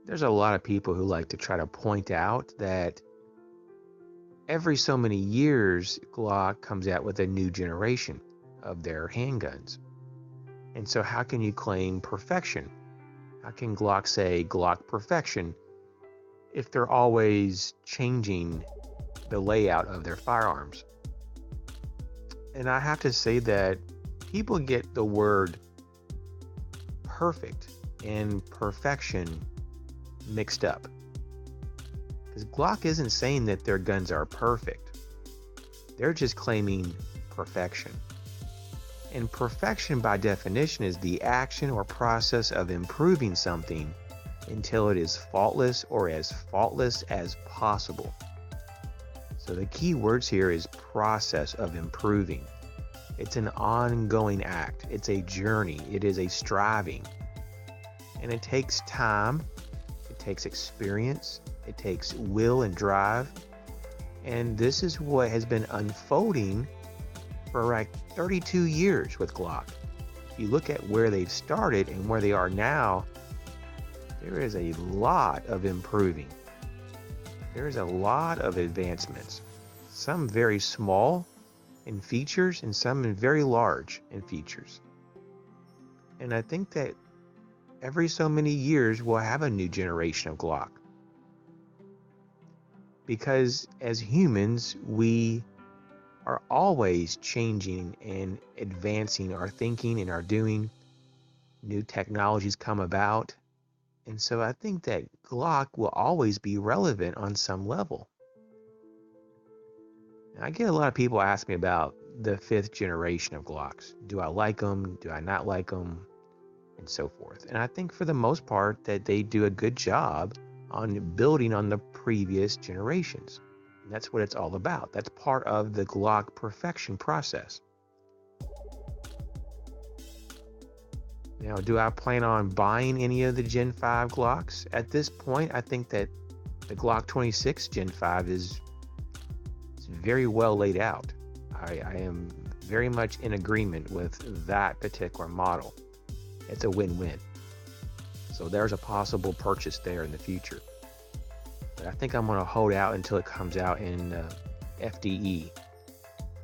There's a lot of people who like to try to point out that every so many years, Glock comes out with a new generation of their handguns. And so how can you claim perfection? How can Glock say Glock Perfection if they're always changing the layout of their firearms? And I have to say that people get the word perfect and perfection mixed up. Because Glock isn't saying that their guns are perfect. They're just claiming perfection. And perfection, by definition, is the action or process of improving something until it is faultless or as faultless as possible. So the key words here is process of improving. It's an ongoing act. It's a journey. It is a striving. And it takes time. It takes experience. It takes will and drive. And this is what has been unfolding for like 32 years with Glock. If you look at where they've started and where they are now, there is a lot of improving. There is a lot of advancements. Some very small in features and some very large in features. And I think that every so many years we'll have a new generation of Glock. Because as humans, we are always changing and advancing our thinking and our doing. New technologies come about. And so I think that Glock will always be relevant on some level. And I get a lot of people ask me about the 5th generation of Glocks. Do I like them? Do I not like them? And so forth. And I think for the most part that they do a good job on building on the previous generations. And that's what it's all about. That's part of the Glock Perfection process. Now, do I plan on buying any of the Gen 5 Glocks? At this point, I think that the Glock 26 Gen 5 is very well laid out. I am very much in agreement with that particular model. It's a win-win. So there's a possible purchase there in the future. But I think I'm going to hold out until it comes out in FDE.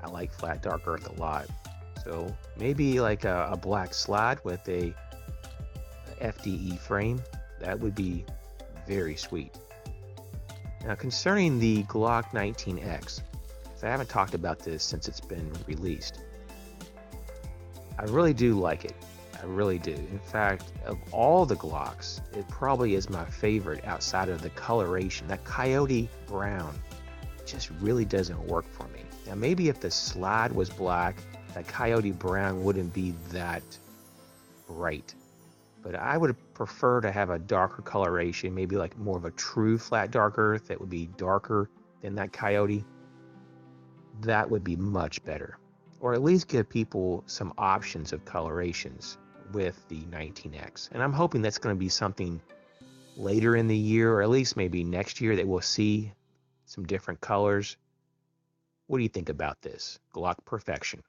I like flat dark earth a lot. So maybe like a black slide with a FDE frame. That would be very sweet. Now concerning the Glock 19X, I haven't talked about this since it's been released. I really do like it. I really do. In fact, of all the Glocks, it probably is my favorite outside of the coloration. That coyote brown just really doesn't work for me. Now maybe if the slide was black, that coyote brown wouldn't be that bright. But I would prefer to have a darker coloration, maybe like more of a true flat dark earth that would be darker than that coyote. That would be much better. Or at least give people some options of colorations with the 19X. And I'm hoping that's going to be something later in the year, or at least maybe next year, that we'll see some different colors. What do you think about this? Glock Perfection.